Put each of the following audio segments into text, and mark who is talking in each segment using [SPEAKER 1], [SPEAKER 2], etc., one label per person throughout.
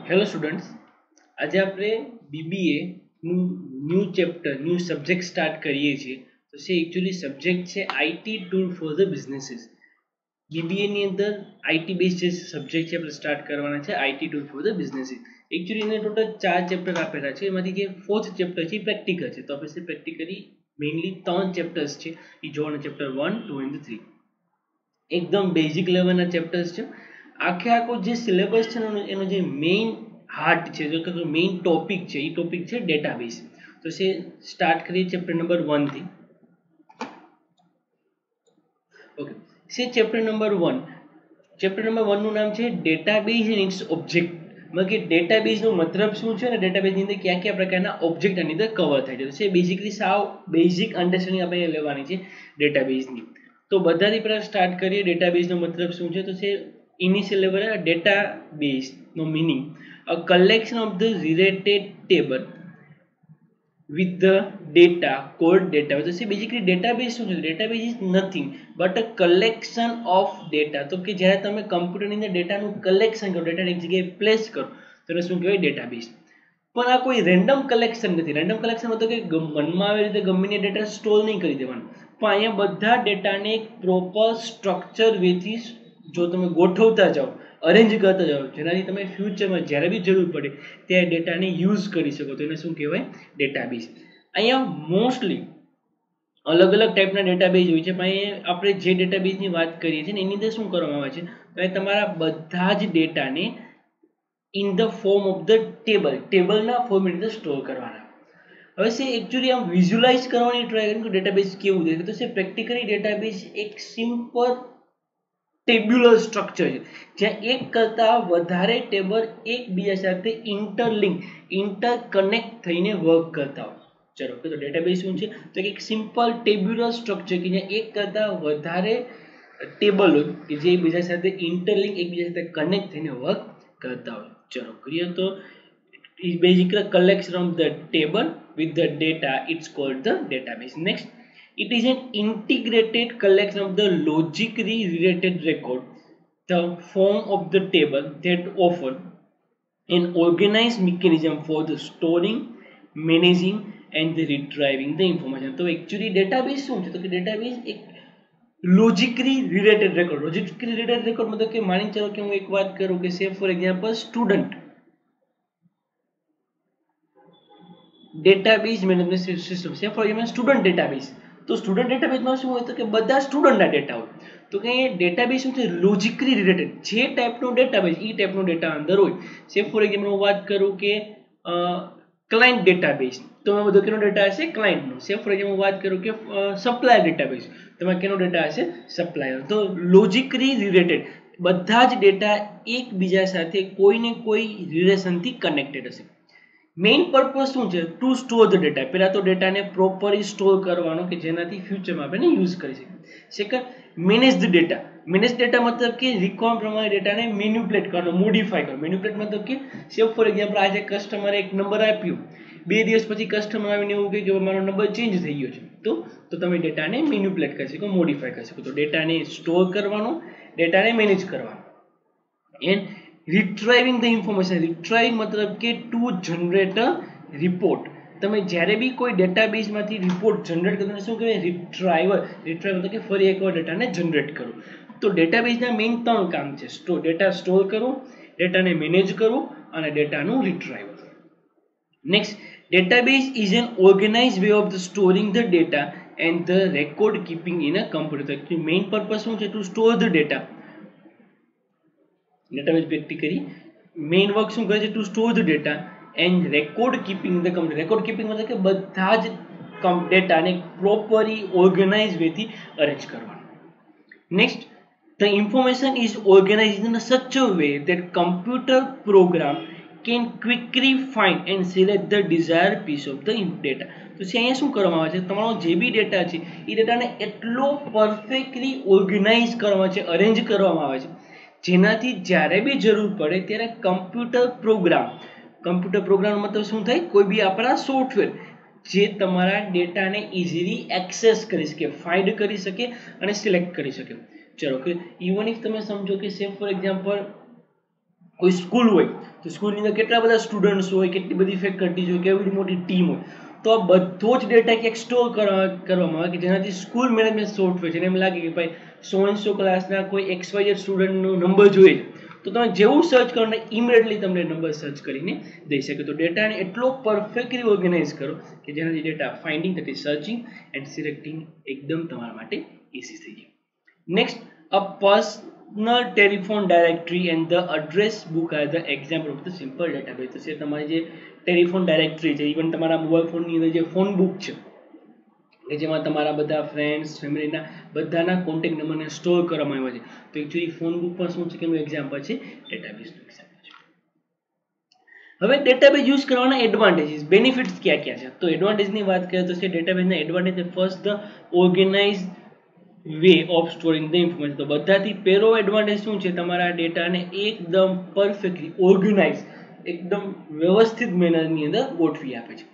[SPEAKER 1] Hello students, આજે આપણે બીબીએનું new chapter new subject start કરીએ છીએ. તો છે એકચ્યુઅલી સબ્જેક્ટ છે IT tool for the businesses. બીબીએની અંદર આઈટી બેઝ જે સબ્જેક્ટ છે આપણે સ્ટાર્ટ કરવાના છે, IT tool for the businesses. Actually એને ટોટલ 4 ચેપ્ટર આપેલા છે, એમાંથી જે 4th ચેપ્ટર છે એ પ્રેક્ટિકલ છે. તો આપણે પ્રેક્ટિકલી મેઇનલી 3 ચેપ્ટર્સ છે એ જોવાના, ચેપ્ટર 1, 2 અને 3. એકદમ બેઝિક લેવલના ચેપ્ટર્સ છે. આખો જે સિલેબસ છે એનો જે મેઇન હાર્ટ છે, જો કે મેઇન ટોપિક છે એ ટોપિક છે ડેટાબેઝ. તો છે સ્ટાર્ટ કરીએ ચેપ્ટર નંબર 1 થી. ઓકે, છે ચેપ્ટર નંબર 1. ચેપ્ટર નંબર 1 નું નામ છે ડેટાબેઝ એન્ડ ઇટ્સ ઓબ્જેક્ટ. મતલબ કે ડેટાબેઝનો મતલબ શું છે અને ડેટાબેઝની અંદર કયા કયા પ્રકારના ઓબ્જેક્ટ આની અંદર કવર થાય છે. તો છે બેઝિકલી સાવ બેઝિક અન્ડરસ્ટેન્ડિંગ આપણે લેવાની છે ડેટાબેઝની. તો બધાથી પહેલાં સ્ટાર્ટ કરીએ ડેટાબેઝનો મતલબ શું છે. તો છે ઇનિશિયલ લેવલ ડેટાબેઝનો meaning a collection of the related table with the data called database. તો બેઝિકલી ડેટાબેઝ શું છે? Database is nothing but a collection of data. તો કે જ્યારે તમે કમ્પ્યુટરની અંદર ડેટાનું કલેક્શન કરો, ડેટાને એક જગ્યાએ પ્લેસ કરો, તો એને શું કહેવાય? ડેટાબેઝ. પણ આ કોઈ રેન્ડમ કલેક્શન નથી. રેન્ડમ કલેક્શન મતલબ કે મનમાં આવી રીતે ગમે તે ડેટા સ્ટોર નહીં કરી દેવાનું, પણ અહીંયા બધા ડેટાને એક પ્રોપર સ્ટ્રક્ચર વેથી જો તમે ગોઠવતા જાઓ, અરેન્જ કરતા જાઓ, જેનાથી તમે ફ્યુચરમાં જ્યારે બી જરૂર પડે ત્યારે ડેટાને યુઝ કરી શકો, તો એને શું કહેવાય? ડેટાબેઝ. અહીંયા મોસ્ટલી અલગ અલગ ટાઈપના ડેટાબેઝ હોય છે, પણ આપણે જે ડેટાબેઝની વાત કરીએ છીએ ને એની અંદર શું કરવામાં આવે છે, તો એ તમારા બધા જ ડેટાને in the form of the ટેબલના ફોર્મેટ અંદર સ્ટોર કરવાના. હવે છે એકચ્યુઅલી આમ વિઝ્યુલાઇઝ કરવાની ટ્રાય કરીએ કે ડેટાબેઝ કેવું દેખાય. તો છે પ્રેક્ટિકલી ડેટાબેઝ એક સિમ્પલ ટેબ્યુલર સ્ટ્રક્ચર છે, જ્યાં એક કરતાં વધારે ટેબલ એકબીજા સાથે ઇન્ટરકનેક્ટ થઈને વર્ક કરતા હોય. ચલો, તો ડેટાબેઝ શું છે? તો એક સિમ્પલ ટેબ્યુલર સ્ટ્રક્ચર કે જ્યાં એક કરતાં વધારે ટેબલ હોય કે જે એકબીજા સાથે એકબીજા સાથે કનેક્ટ થઈને વર્ક કરતા હોય. ચલો ક્લિયર. તો basically a collection of the table with the data, it's called the database. Next, it is an integrated collection of the logically related record, the form of the table that offer an organized mechanism for the storing, managing and the retrieving the information. તો actually database શું છે? તો કે database એક logically related record. Logically related record મતલબ કે માની ચાલો કે હું એક વાત કરું કે સે for example student database management system છે, ફોર એક્ઝામ્પલ સ્ટુડન્ટ ડેટાબેઝ. તો સ્ટુડન્ટ ડેટાબેઝમાં શું હોય? તો કે બધા સ્ટુડન્ટના ડેટા હોય. તો કે ડેટાબેઝ શું છે? Logically related. જે ટાઈપનો ડેટાબેઝ એ ટાઈપનો ડેટા અંદર હોય. સે ફોર એક્ઝામ્પલ હું વાત કરું કે ક્લાયન્ટ ડેટાબેઝ, તો એમાં બધો કેનો ડેટા હશે? ક્લાયન્ટનો. સે ફોર એક્ઝામ્પલ હું વાત કરું કે સપ્લાયર ડેટાબેઝ, તો એમાં કેનો ડેટા હશે? સપ્લાયર. તો લોજિકલી રિલેટેડ બધા જ ડેટા એકબીજા સાથે કોઈને કોઈ રિલેશનથી કનેક્ટેડ હશે. મેઇન પર્પઝ શું છે? To store the data. પહેલાં તો ડેટાને પ્રોપરલી સ્ટોર કરવાનો કે જેનાથી ફ્યુચરમાં આપણે યુઝ કરી શકીએ. Second, manage the data. Manage data મતલબ કે રિક્વાયરમેન્ટ પ્રમાણે ડેટાને મેન્યુપ્લેટ કરવાનો, મોડિફાય કરવાનો. મેન્યુપ્લેટ મતલબ કે સેવ ફોર એક્ઝામ્પલ આજે કસ્ટમરે એક નંબર આપ્યો, 2 દિવસ પછી કસ્ટમર આવીને એવું કહે કે મારો નંબર ચેન્જ થઈ ગયો છે, તો તમે ડેટાને મેન્યુપ્લેટ કરી શકો, મોડિફાય કરી શકો. તો ડેટાને સ્ટોર કરવાનો, ડેટાને મેનેજ કરવાનો. And retrieving the information. Retrieve મતલબ કે ટુ જનરેટ અ રિપોર્ટ. તમે જ્યારે બી કોઈ ડેટાબેઝમાંથી રિપોર્ટ જનરેટ કરો શું કહેવાય? રિટ્રાઈવર. રિટ્રાઈવ મતલબ કે ફરી એકવાર ડેટાને જનરેટ કરો. તો ડેટાબેઝના મેઇન 3 કામ છે: ડેટા સ્ટોર કરવું, ડેટાને મેનેજ કરવું અને ડેટાનું retriever. Next, database is an organized way of the storing the data and the record keeping in a computer. The main purpose શું છે? To store the data. Database practically main work શું કરે છે? To store the data and record keeping the computer. Record keeping મતલબ કે બધા જ ડેટાને પ્રોપરલી ઓર્ગેનાઇઝ વેથી અરેન્જ કરવાનું. Next, the information is organise in such a way that computer program can quickly find and select the desired piece of the data. તો અહીંયા શું કરવામાં આવે છે? તમારો જે બી ડેટા છે એ ડેટાને એટલો પરફેક્ટલી ઓર્ગેનાઇઝ કરવામાં છે, અરેન્જ કરવામાં આવે છે, જેનાથી જ્યારે બી જરૂર પડે ત્યારે કમ્પ્યુટર પ્રોગ્રામ મતલબ શું થાય? કોઈ બી આપણા સોફ્ટવેર જે તમારા ડેટાને ઇઝીલી એક્સેસ કરી શકે, ફાઇન્ડ કરી શકે અને સિલેક્ટ કરી શકે. ચલો કે ઇવન ઇફ તમે સમજો કે સે ફોર એક્ઝામ્પલ કોઈ સ્કૂલ હોય તો સ્કૂલની અંદર કેટલા બધા સ્ટુડન્ટ્સ હોય, કેટલી બધી ફેકલ્ટીઝ હોય, કેવી મોટી ટીમ હોય, તો આ બધો જ ડેટા ક્યાંક સ્ટોર કરવામાં આવે કે જેનાથી સ્કૂલ મેનેજમેન્ટ સોફ્ટવેર છે એમ લાગે કે ભાઈ 100 ક્લાસના કોઈ XYZ સ્ટુડન્ટનો નંબર જોઈએ તો તમે જેવું સર્ચ કરો ને ઇમિડિયેટલી તમને નંબર સર્ચ કરીને દઈ શકે. તો ડેટાને એટલો પરફેક્ટલી ઓર્ગેનાઇઝ કરો કે જેનાથી data finding, that is searching and selecting એકદમ તમારા માટે ઇઝી થઈ જાય. Next, a personal telephone directory and the address book are the example of the simple database. તો છે તમારી જે ટેલિફોન ડાયરેક્ટરી છે, ઇવન તમારા મોબાઈલ ફોનની અંદર જે ફોન બુક છે કે જેમાં તમારા બધા ફ્રેન્ડ્સ, ફેમિલીના બધાના કોન્ટેક્ટ નંબરને સ્ટોર કરવામાં આવ્યા છે, તો એકચ્યુઅલી ફોન બુક પણ શું છે કે એનું એક્ઝામ્પલ છે, ડેટાબેઝનું એક્ઝામ્પલ છે. હવે ડેટાબેઝ યુઝ કરવાના એડવાન્ટેજીસ, બેનિફિટ્સ ક્યાં ક્યાં છે? તો એડવાન્ટેજની વાત કરીએ તો છે ડેટાબેઝના advantage, first the organise way of storing the information. તો બધાથી પહેલો એડવાન્ટેજ શું છે? તમારા ડેટાને એકદમ પરફેક્ટલી ઓર્ગેનાઇઝ, એકદમ વ્યવસ્થિત મેનરની અંદર ગોઠવી આપે છે.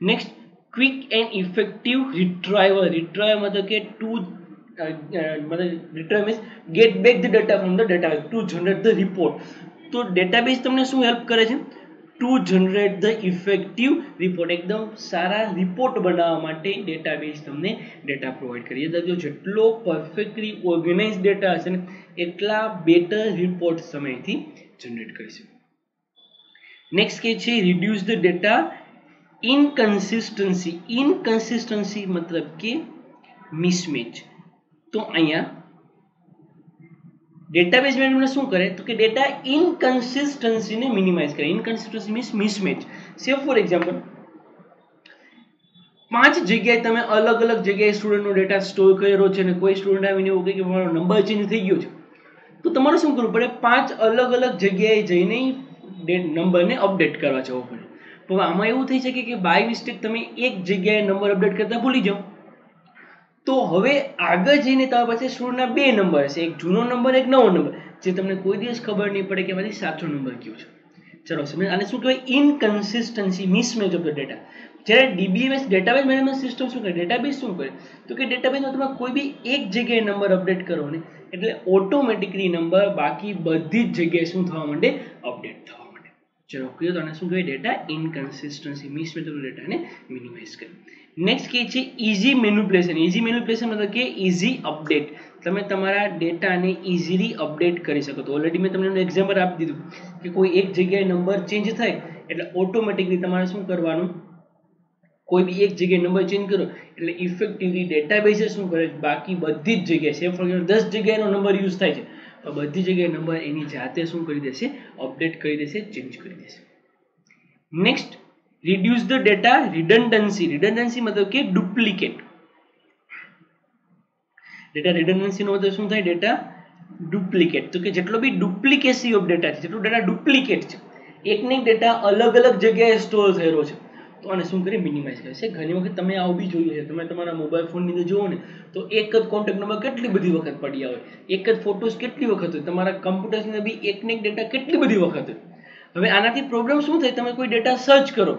[SPEAKER 1] Next, quick and effective retrieval. Retrieve મતલબ કે retrieve means get back the data from the database to generate the report. તો ડેટાબેઝ તમને શું હેલ્પ કરે છે? To generate the effective report. એકદમ સારા રિપોર્ટ બનાવવા માટે ડેટાબેઝ તમને ડેટા પ્રોવાઈડ કરીએ. તો જેટલો પરફેક્ટલી ઓર્ગેનાઇઝ ડેટા હશે ને એટલા બેટર રિપોર્ટ સમયથી જનરેટ કરી શકે. નેક્સ્ટ કે છે રિડ્યુસ ધ ડેટા ઇનકન્સિસ્ટન્સી. ઇનકન્સિસ્ટન્સી મતલબ કે મિસમેચ. તો અહીંયા ડેટાબેઝ મેનેજમેન્ટ શું કરે તો કે ડેટા ઇનકન્સિસ્ટન્સીને મિનિમાઇઝ કરે. ઇનકન્સિસ્ટન્સી મીન્સ મિસમેચ. સે ફોર એક્ઝામ્પલ, 5 જગ્યાએ તમે અલગ અલગ જગ્યાએ સ્ટુડન્ટનો ડેટા સ્ટોર કર્યો છે અને કોઈ સ્ટુડન્ટ આવીને એવું કહે કે મારો નંબર ચેન્જ થઈ ગયો છે, તો તમારે શું કરવું પડે? 5 અલગ અલગ જગ્યાએ જઈને નંબરને અપડેટ કરવા જવું પડે. પણ આમાં એવું થઈ શકે કે બાય મિસ્ટેક તમે એક જગ્યાએ નંબર અપડેટ કરતા ભૂલી જાઓ, તો હવે આગળ જઈને તમારી પાસે સ્ટુડન્ટના 2 નંબર હશે, એક જૂનો નંબર, એક નવો નંબર, જે તમને કોઈ દિવસ ખબર નહીં પડે કે એમાંથી સાચો નંબર કયો છે. ચલો સમજ. આને શું કહેવાય? ઇનકન્સિસ્ટન્સી, મિસમેચ ઓફ ધ ડેટા. જ્યારે DBMS ડેટાબેઝ મેનેજમેન્ટ સિસ્ટમ શું કરે? ડેટાબેઝ શું કરે તો કે ડેટાબેઝમાં તમે કોઈ બી એક જગ્યાએ નંબર અપડેટ કરો ને એટલે ઓટોમેટિકલી નંબર બાકી બધી જ જગ્યાએ શું થવા માંડે? અપડેટ થવા માંડે. ચલો ક્લિયર. તો આને શું કહેવાય? ડેટા ઇનકન્સિસ્ટન્સી, મિસમેચ ઓફ ડેટાને મિનિમાઇઝ કરે. નેક્સ્ટ કે છે ઇઝી મેનિપ્યુલેશન. ઇઝી મેનિપ્યુલેશન મતલબ કે ઇઝી અપડેટ. તમે તમારા ડેટાને ઇઝીલી અપડેટ કરી શકો. તો ઓલરેડી મેં તમને એક્ઝામ્પલ આપી દીધું કે કોઈ એક જગ્યાએ નંબર ચેન્જ થાય એટલે ઓટોમેટિકલી તમારે શું કરવાનું? કોઈ બી એક જગ્યાએ નંબર ચેન્જ કરો એટલે ઇફેક્ટિવલી ડેટાબેઝ શું કરે? બાકી બધી જ જગ્યાએ, સે ફોર એક્ઝામ્પલ 10 જગ્યાએનો નંબર યુઝ થાય છે તો બધી જગ્યાએ નંબર એની જાતે શું કરી દેશે? અપડેટ કરી દેશે, ચેન્જ કરી દેશે. Next, reduce the data redundancy. Redundancy મતલબ કે ડુપ્લિકેટ. ડેટા રિડન્ડન્સીનો મતલબ શું થાય? Data duplicate. તો કે જેટલો બી ડુપ્લિકેસી ઓફ ડેટા છે, જેટલો ડેટા ડુપ્લિકેટ છે, એકને એક ડેટા અલગ અલગ જગ્યાએ સ્ટોર થયેલો છે, તો આને શું કરી? મિનિમાઇઝ કરે છે. ઘણી વખત તમે આવું બી જોયું છે, તમે તમારા મોબાઈલ ફોનની અંદર જુઓ ને તો એક જ કોન્ટેક્ટ નંબર કેટલી બધી વખત પડ્યા હોય, એક જ ફોટોસ કેટલી વખત હોય, તમારા કમ્પ્યુટરની અંદર બી એકને એક ડેટા કેટલી બધી વખત હોય. હવે આનાથી પ્રોબ્લેમ શું થાય? તમે કોઈ ડેટા સર્ચ કરો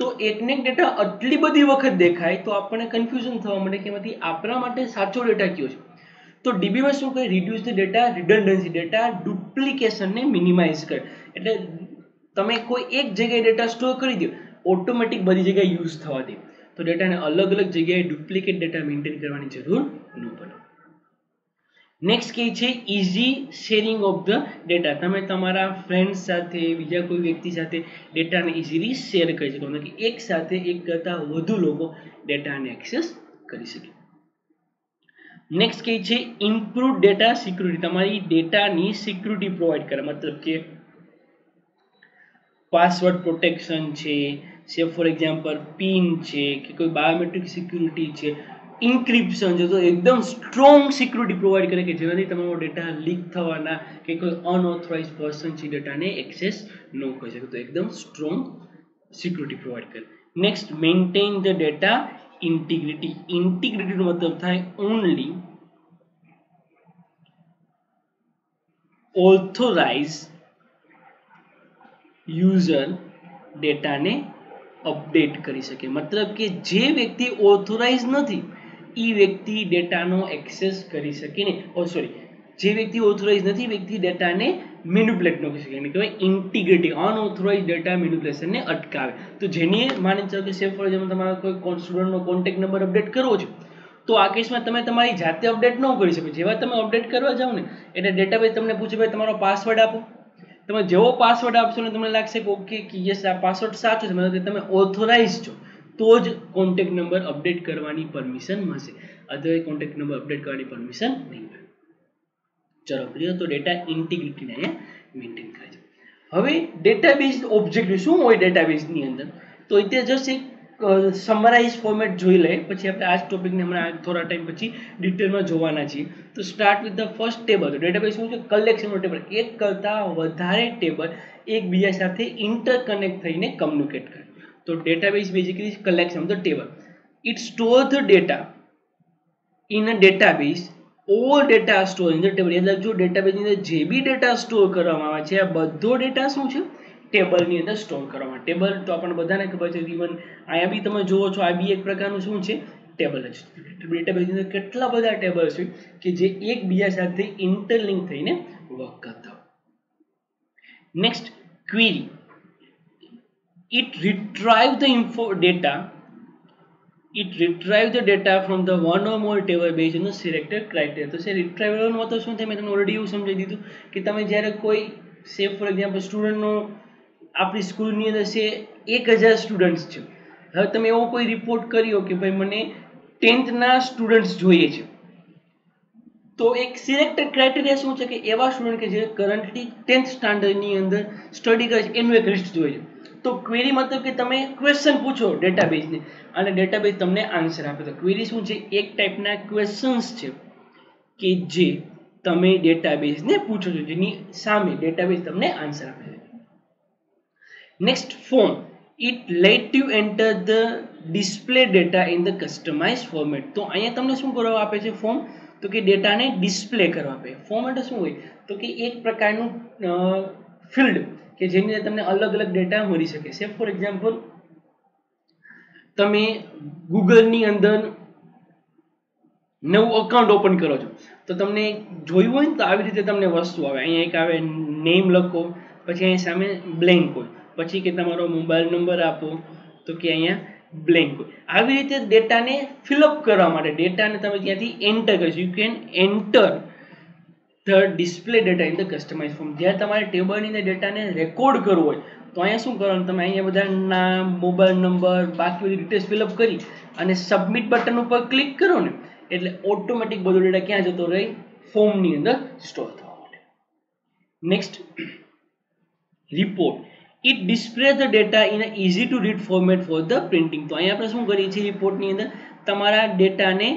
[SPEAKER 1] તો એકને એક ડેટા આટલી બધી વખત દેખાય તો આપણને કન્ફ્યુઝન થવા માંડે કે એમાંથી આપણા માટે સાચો ડેટા કયો છે. તો DBMS શું કરે? Reduce the data redundancy, data ડુપ્લિકેશનને મિનિમાઇઝ કરે. એટલે તમે કોઈ એક જગ્યાએ ડેટા સ્ટોર કરી દો, ઓટોમેટિક બધી જગ્યાએ યુઝ થવા દે, તો ડેટાને અલગ અલગ જગ્યાએ ડુપ્લિકેટ ડેટા મેન્ટેન કરવાની જરૂર ન પડે. નેક્સ્ટ કે છે easy sharing of the data. તમે તમારા ફ્રેન્ડ્સ સાથે, બીજા કોઈ વ્યક્તિ સાથે ડેટાને ઇઝીલી શેર કરી શકો, કે એક સાથે એક કરતાં વધુ લોકો ડેટાને એક્સેસ કરી શકે. નેક્સ્ટ કે છે ઇમ્પ્રુવ ડેટા સિક્યુરિટી. તમારી ડેટાની સિક્યુરિટી પ્રોવાઈડ કરે, મતલબ કે પાસવર્ડ પ્રોટેક્શન છે, સે ફોર એક્ઝામ્પલ પિન છે, કે કોઈ બાયોમેટ્રિક સિક્યુરિટી છે, ઇન્ક્રિપ્શન છે, તો એકદમ સ્ટ્રોંગ સિક્યુરિટી પ્રોવાઈડ કરે કે જેનાથી તમારો ડેટા લીક થવાના કે કોઈ અનઓથોરાઇઝ પર્સન છે ડેટાને એક્સેસ ન કરી શકે, તો એકદમ સ્ટ્રોંગ સિક્યુરિટી પ્રોવાઈડ કરે. Next, maintain the data integrity. ઇન્ટિગ્રિટીનો મતલબ થાય ઓનલી ઓથોરાઇઝ યુઝર ડેટાને અપડેટ કરી શકે. મતલબ કે જે વ્યક્તિ ઓથોરાઇઝ નથી એ વ્યક્તિ ડેટાનો એક્સેસ કરી શકે નહીં. સોરી, જે વ્યક્તિ ઓથોરાઇઝ નથી વ્યક્તિ ડેટાને મેનિપ્યુલેટ ન કરી શકે, એને કહેવાય ઇન્ટિગ્રિટી. અનઓથોરાઇઝ ડેટા મેનિપ્યુલેશનને અટકાવે. તો જેની માની ચાલો કે સેફ ફોર એક્ઝામ્પલ તમારા કોઈ સ્ટુડન્ટનો કોન્ટેક્ટ નંબર અપડેટ કરવો છે, તો આ કેસમાં તમે તમારી જાતે અપડેટ ન કરી શકો. જેવા તમે અપડેટ કરવા જાઓ ને એટલે ડેટાબેઝ તમને પૂછે ભાઈ તમારો પાસવર્ડ આપો. તમે જેવો પાસવર્ડ આપશો ને તમને લાગશે કે ઓકે કે યસ આ પાસવર્ડ સાચો છે, મતલબ કે તમે ઓથોરાઇઝ છો, તો જ કોન્ટેક્ટ નંબર અપડેટ કરવાની પરમિશન મળશે. અધરવાઇઝ કોન્ટેક્ટ નંબર અપડેટ કરવાની પરમિશન નહીં મળે. ચલો ક્લિયર. તો ડેટા ઇન્ટિગ્રિટીને અહીંયા મેન્ટેન કરે છે. હવે ડેટાબેઝ ઓબ્જેક્ટ શું હોય ડેટાબેઝની અંદર, તો એટલે જસ્ટ એક સમરાઇઝ ફોર્મેટ જોઈ લે, પછી આપણે આ જ ટોપિકને હમણાં થોડા ટાઈમ પછી ડિટેલમાં જોવાના છીએ. તો start with the first table. Database શું છે? કલેક્શનનો ટેબલ. એક કરતાં વધારે ટેબલ એકબીજા સાથે ઇન્ટરકનેક્ટ થઈને કમ્યુનિકેટ કરે. તો database basically collection of the table. It store the data in a database. All data store in the table. એટલે જો ડેટાબેઝની અંદર જે બી ડેટા સ્ટોર કરવામાં આવે છે આ બધો ડેટા શું છે? ટેબલની અંદર સ્ટોર કરવામાં. ટેબલ તો આપણને બધાને ખબર છે. ઇવન અહીંયા બી તમે જુઓ છો આ બી એક પ્રકારનું શું છે? ટેબલ જ. ડેટાબેઝની અંદર કેટલા બધા ટેબલ છે કે જે એકબીજા સાથે ઇન્ટરલિંક થઈને વર્ક કરતા હોય. Next, query. It retrieves the data. It retrieves the data from the one or more table based on the selected criteria. તો છે retrieval નો મતલબ શું થાય? મેં તમને ઓલરેડી એવું સમજાવી દીધું કે તમે જ્યારે કોઈ સે ફોર એક્ઝામ્પલ સ્ટુડન્ટનો આપણી સ્કૂલની અંદર છે 1000 સ્ટુડન્ટ્સ છે. હવે તમે એવો કોઈ રિપોર્ટ કર્યો કે ભાઈ મને 10th ના સ્ટુડન્ટ્સ જોઈએ છે, તો એક સિલેક્ટેડ ક્રાઇટેરિયા શું છે કે એવા સ્ટુડન્ટ કે જે કરન્ટલી 10th સ્ટાન્ડર્ડની અંદર સ્ટડી કરે છે એનું એક લિસ્ટ જોઈએ છે. તો ક્વેરી મતલબ કે તમે ક્વેશ્ચન પૂછો ડેટાબેઝને અને ડેટાબેઝ તમને આન્સર આપે. તો ક્વેરી શું છે? એક ટાઈપના ક્વેશ્ચન્સ છે કે જે તમે ડેટાબેઝને પૂછો છો, જેની સામે ડેટાબેઝ તમને આન્સર આપે છે. Next, form. It let you enter the display data in the customise format. તો અહીંયા તમને શું કરવા આપે છે? ફોર્મ. તો કે ડેટાને ડિસ્પ્લે કરવા આપે. ફોર્મ એટલે શું હોય? તો કે એક પ્રકારનું ફિલ્ડ કે જેની અંદર તમને અલગ અલગ ડેટા મળી શકે છે. ફોર એક્ઝામ્પલ તમે ગૂગલની અંદર નવું અકાઉન્ટ ઓપન કરો છો, તો તમને જોયું હોય ને તો આવી રીતે તમને વસ્તુ આવે. અહીંયા એક આવે નેમ લખો, પછી અહીંયા સામે બ્લેન્ક હોય, પછી કે તમારો મોબાઈલ નંબર આપો, તો કે અહીંયા બ્લેન્ક હોય. આવી રીતે ડેટાને ફિલઅપ કરવા માટે ડેટાને તમે ત્યાંથી એન્ટર કરશો. You can enter the display data in the customise form. જ્યારે તમારે ટેબલની અંદર ડેટાને રેકોર્ડ કરવો હોય તો અહીંયા શું કરવાનું? તમે અહીંયા બધા નામ, મોબાઈલ નંબર, બાકી બધી ડિટેલ્સ ફિલઅપ કરી અને સબમિટ બટન ઉપર ક્લિક કરો ને એટલે ઓટોમેટિક બધો ડેટા ક્યાં જતો રહે? ફોર્મની અંદર સ્ટોર થવા માટે. Next, report. It display the data in a easy to read format for the printing. તો અહીંયા આપણે શું કરીએ છીએ? રિપોર્ટની અંદર તમારા ડેટાને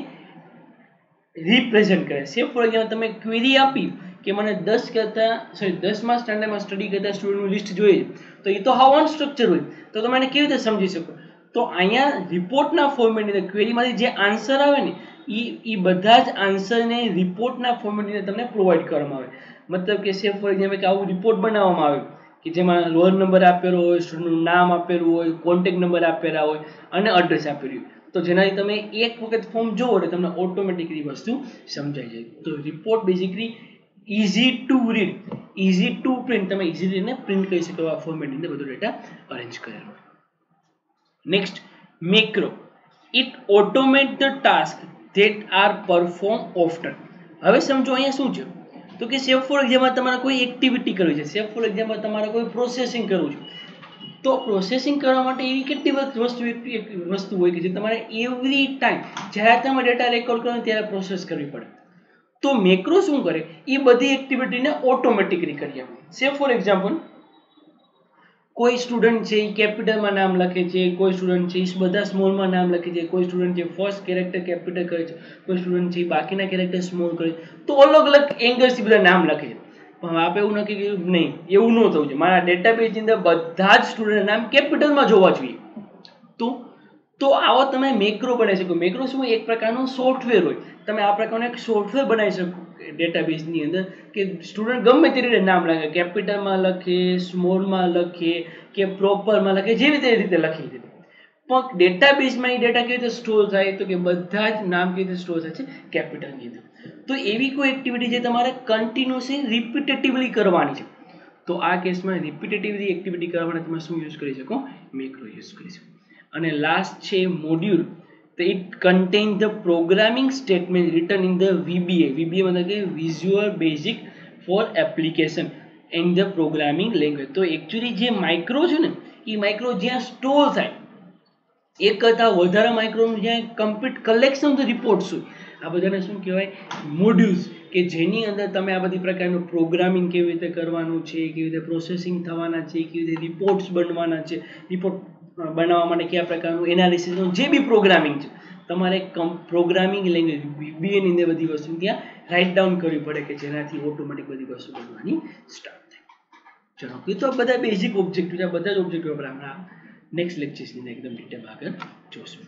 [SPEAKER 1] રિપ્રેઝન્ટ કરે છે. ફોર એક્ઝામ્પલ તમે ક્વેરી આપી કે મને 10મા સ્ટાન્ડર્ડમાં સ્ટડી કરતા સ્ટુડન્ટનું લિસ્ટ જોઈએ છે, તો એ તો હાવ અનસ્ટ્રક્ચર હોય, તો તમે એને કેવી રીતે સમજી શકો? તો અહીંયા રિપોર્ટના ફોર્મેટની અંદર ક્વેરીમાંથી જે આન્સર આવે ને એ બધા જ આન્સરને રિપોર્ટના ફોર્મેટની અંદર તમને પ્રોવાઈડ કરવામાં આવે. મતલબ કે સે ફોર એક્ઝામ્પલ કે આવું રિપોર્ટ બનાવવામાં આવે કે જેમાં રોલ નંબર આપેલો હોય, સ્ટુડન્ટનું નામ આપેલું હોય, કોન્ટેક્ટ નંબર આપેલા હોય અને એડ્રેસ આપેલું હોય. તો જેનાથી તમે એક વખત ફોર્મ જોવો એટલે તમને ઓટોમેટિકલી વસ્તુ સમજાઈ જાય. તો report basically easy to read, easy to print, તમે ઇઝીલી એને પ્રિન્ટ કરી શકો આ ફોર્મેટની અંદર બધો ડેટા અરેન્જ કરેલો. Next, macro. It automate the task that are perform often. હવે સમજો અહીંયા શું છે? તો કે સેફ ફોર એક્ઝામ્પલ તમારે કોઈ એક્ટિવિટી કરવી છે, સેફ ફોર એક્ઝામ્પલ તમારે કોઈ પ્રોસેસિંગ કરવું છે, તો પ્રોસેસિંગ કરવા માટે એવી કેટલી વસ્તુ હોય કે જે તમારે એવરી ટાઈમ જ્યારે તમે ડેટા રેકોર્ડ કરો ત્યારે પ્રોસેસ કરવી પડે. તો મેક્રો શું કરે? એ બધી એક્ટિવિટીને ઓટોમેટિકલી કરી આપે. સે ફોર એક્ઝામ્પલ કોઈ સ્ટુડન્ટ છે એ કેપિટલમાં નામ લખે છે, કોઈ સ્ટુડન્ટ છે એ બધા સ્મોલમાં નામ લખે છે, કોઈ સ્ટુડન્ટ છે ફર્સ્ટ કેરેક્ટર કેપિટલ કરે છે, કોઈ સ્ટુડન્ટ છે બાકીના કેરેક્ટર સ્મોલ કરે છે. તો અલગ અલગ એંગલ્સથી બધા નામ લખે છે. પણ આપણે એવું નક્કી કર્યું નહીં, એવું ન થવું જોઈએ. મારા ડેટાબેઝની અંદર બધા જ સ્ટુડન્ટ નામ કેપિટલમાં જોવા જોઈએ. તો આવો તમે મેક્રો બનાવી શકો. મેક્રો શું? એક પ્રકારનું સોફ્ટવેર હોય. તમે આ પ્રકારનું એક સોફ્ટવેર બનાવી શકો ડેટાબેઝની અંદર કે સ્ટુડન્ટ ગમે તે રીતે નામ લખે, કેપિટલમાં લખે, સ્મોલમાં લખે કે પ્રોપરમાં લખે, જેવી રીતે લખી દે. પણ ડેટાબેઝમાં એ ડેટા કેવી રીતે સ્ટોર થાય? તો કે બધા જ નામ કેવી રીતે સ્ટોર થાય છે? કેપિટલની અંદર. તો એવી કોઈ એક્ટિવિટી જે તમારે કન્ટિન્યુઅસલી રિપીટેટિવલી કરવાની છે, તો આ કેસમાં રિપીટેટિવલી એક્ટિવિટી કરવા માટે તમે શું યુઝ કરી શકો? મેક્રો યુઝ કરી શકો. અને લાસ્ટ છે મોડ્યુલ. તો it contain the programming statement written in the VBA. VBA મતલબ કે visual basic for application in the programming language. તો એકચ્યુઅલી જે માઇક્રો છે ને, એ માઇક્રો જ્યાં સ્ટોર થાય, એક કરતાં વધારે માઇક્રોનું જ્યાં complete collection of the reports હોય, આ બધાને શું કહેવાય? મોડ્યુલ્સ. કે જેની અંદર તમે આ બધી પ્રકારનું પ્રોગ્રામિંગ કેવી રીતે કરવાનું છે, કેવી રીતે પ્રોસેસિંગ થવાના છે, કેવી રીતે રિપોર્ટ્સ બનવાના છે, રિપોર્ટ બનાવવા માટે કયા પ્રકારનું એનાલિસિસનું જે બી પ્રોગ્રામિંગ છે, તમારે પ્રોગ્રામિંગ લેંગ્વેજ VBA ની અંદર બધી વસ્તુ ત્યાં રાઇટ ડાઉન કરવી પડે, કે જેનાથી ઓટોમેટિક બધી વસ્તુ બનવાની સ્ટાર્ટ થાય. ચલો, તો આ બધા બેઝિક ઓબ્જેક્ટિવ છે. આ બધા જ ઓબ્જેક્ટિવ પર આપણે નેક્સ્ટ લેક્ચર્સની અંદર એકદમ ડિટેલ આગળ જોશું.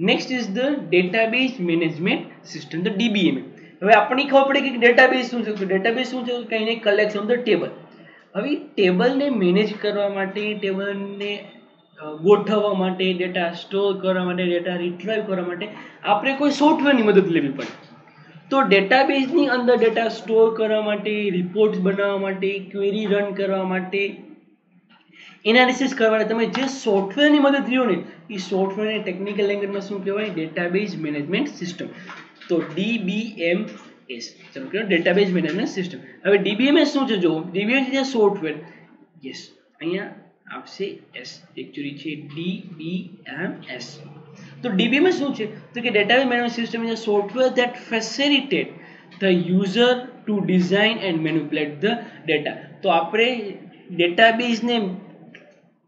[SPEAKER 1] Next is the database management system, the DBMS. હવે આપણને ખબર પડે કે ડેટાબેઝ શું છે. તો ડેટાબેઝ શું છે? કંઈ નહીં, કલેક્શન ઓફ ધ ટેબલ. હવે ટેબલને મેનેજ કરવા માટે, ટેબલને ગોઠવવા માટે, ડેટા સ્ટોર કરવા માટે, ડેટા રિટ્રાઈવ કરવા માટે આપણે કોઈ સોફ્ટવેરની મદદ લેવી પડે. તો ડેટાબેઝની અંદર ડેટા સ્ટોર કરવા માટે, રિપોર્ટ્સ બનાવવા માટે, ક્વેરી રન કરવા માટે, એનાલિસિસ કરવા માટે તમે જે સોફ્ટવેરની મદદ લ્યો ને, એ સોફ્ટવેરને ટેકનિકલ લેંગ્વેજમાં શું કહેવાય? Database management system. તો DBMS. ચલો કે ડેટાબેઝ મેનેજમેન્ટ સિસ્ટમ. હવે DBMS શું છે? જો DBMS છે સોફ્ટવેર. યસ, અહીંયા આવશે S. એકચ્યુઅલી છે DBMS. તો DBMS શું છે? તો કે database management system is a software that facilitate the user to design and manipulate the data. તો આપણે ડેટાબેઝને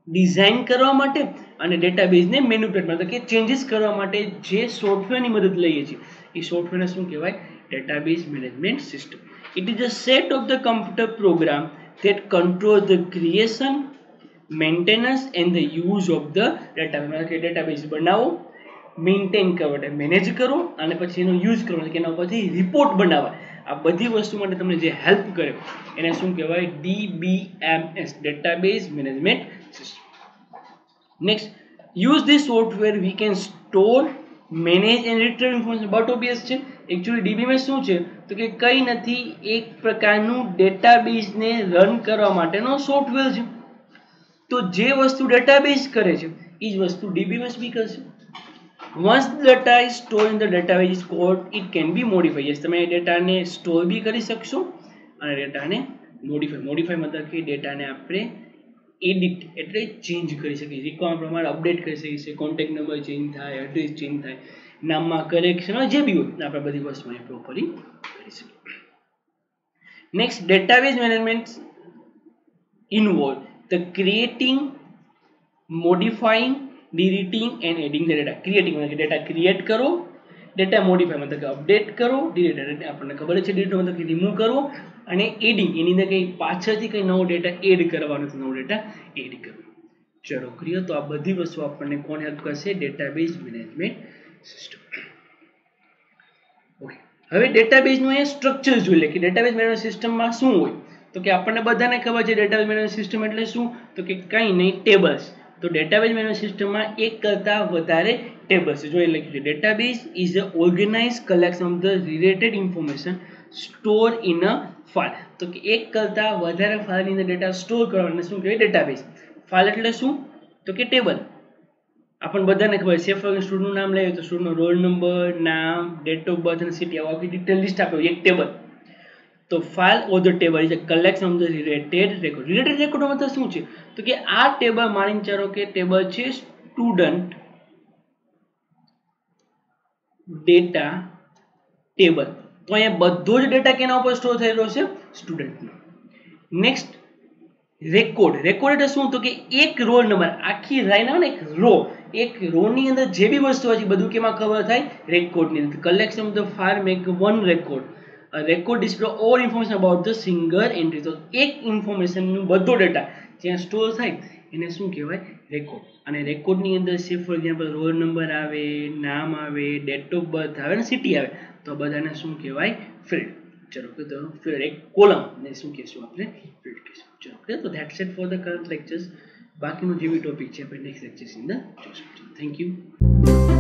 [SPEAKER 1] ડિઝાઇન કરવા માટે અને ડેટાબેઝને મેનિપ્યુલેટ મતલબ કે ચેન્જીસ કરવા માટે જે સોફ્ટવેરની મદદ લઈએ છીએ, એ સોફ્ટવેરને શું કહેવાય? Database management system. It is a set of the computer program that control the creation, maintenance and the use of the database. મતલબ કે ડેટાબેઝ બનાવો, મેન્ટેન કરો, મેનેજ કરો, અને પછી એનો યુઝ કરો, કે એના પરથી રિપોર્ટ બનાવવા. આ બધી વસ્તુ માટે તમને જે હેલ્પ કરે એને શું કહેવાય? DBMS, database management system. Next, use this software we can store, manage and retrieve information. But obvious છે. એકચ્યુઅલી DBMS શું છે? તો કે કંઈ નથી, એક પ્રકારનું ડેટાબેઝને રન કરવા માટેનો સોફ્ટવેર છે. તો જે વસ્તુ ડેટાબેઝ કરે છે, એ જ વસ્તુ DBMS બી કરશે. Once the data is stored in the database code, it can be modified. Yes, તમે ડેટાને સ્ટોર બી કરી શકશો અને ડેટાને મોડિફાઈ મતલબ કે ડેટાને આપણે એડિટ એટલે ચેન્જ કરી શકીએ, રિક્વાયરમેન્ટ પ્રમાણે અપડેટ કરી શકીએ છીએ. કોન્ટેક્ટ નંબર ચેન્જ થાય, એડ્રેસ ચેન્જ થાય, નામમાં કરેક્શન જે બી હોય, આપણે બધી વસ્તુને પ્રોપરલી કરી શકીએ. Next, database management involve the creating, modifying, deleting and adding the data. Creating મતલબ કે ડેટા ક્રિએટ કરો, ડેટા મોડિફાઈ મતલબ કે અપડેટ કરો, ડિલીટ આપણને ખબર છે ડિલીટ મતલબ કે રિમૂવ કરવો, અને એડિંગ એની અંદર કંઈ પાછળથી કંઈ નવો ડેટા એડ કરવાનો છે, નવો ડેટા એડ કરવો. ચલો ક્લિયર. તો આ બધી વસ્તુ આપણને કોણ હેલ્પ કરશે? Database management system. ઓકે, હવે ડેટાબેઝનું એ સ્ટ્રક્ચર જોઈ લે કે ડેટાબેઝ મેનેજમેન્ટ સિસ્ટમમાં શું હોય. તો કે આપણને બધાને ખબર છે ડેટાબેઝ મેનેજમેન્ટ સિસ્ટમ એટલે શું? તો કે કંઈ નહીં, ટેબલ્સ. તો ડેટાબેઝ મેનેજમેન્ટ સિસ્ટમમાં એક કરતાં વધારે ટેબલ્સ છે. જોઈ લખ્યું છે, database is a organise collection of the related information store in a file. તો કે એક કરતાં વધારે ફાઇલની અંદર ડેટા સ્ટોર કરવાને શું કહેવાય? ડેટાબેઝ. ફાઇલ એટલે શું? તો કે ટેબલ. આપણને બધાને ખબર છે. ફોર સ્ટુડન્ટનું નામ લઈએ તો સ્ટુડન્ટનો રોલ નંબર, નામ, ડેટ ઓફ બર્થ અને સિટી, આખી ડિટેલ લિસ્ટ આપે એક ટેબલ. તો file or the table is a collection of the related record. Related રેકોર્ડનો મતલબ શું છે? તો કે આ ટેબલ માની ચાલો કે ટેબલ છે સ્ટુડન્ટ ડેટા ટેબલ. તો અહીંયા બધો જ ડેટા કેના ઉપર સ્ટોર થયેલો છે? સ્ટુડન્ટનો. Next, record. રેકોર્ડ એટલે શું? તો કે એક રોલ નંબર, આખી લાઈન આવે ને, એક રો, એક રોની અંદર જે બી વસ્તુ હોય છે બધું કેમાં કવર થાય? રેકોર્ડની અંદર. Collection of the file make one record. Record display all information about the single entry. તો એક ઇન્ફોર્મેશનનું બધો ડેટા જ્યાં સ્ટોર થાય એને શું કહેવાય? રેકોર્ડ. અને રેકોર્ડની અંદર છે ફોર એક્ઝામ્પલ રોલ નંબર આવે, નામ આવે, ડેટ ઓફ બર્થ આવે અને સિટી આવે. તો બધાને શું કહેવાય? ફિલ્ડ. ચલો કે તો ફિલ્ડ એક કોલમ ને શું કહેશું આપણે? ફિલ્ડ કહેશું. ચલો કે તો that's it for the current lectures. બાકીનું જે બી ટોપિક છે આપણે નેક્સ્ટ લેક્ચર્સની અંદર જોઈશું. Thank you.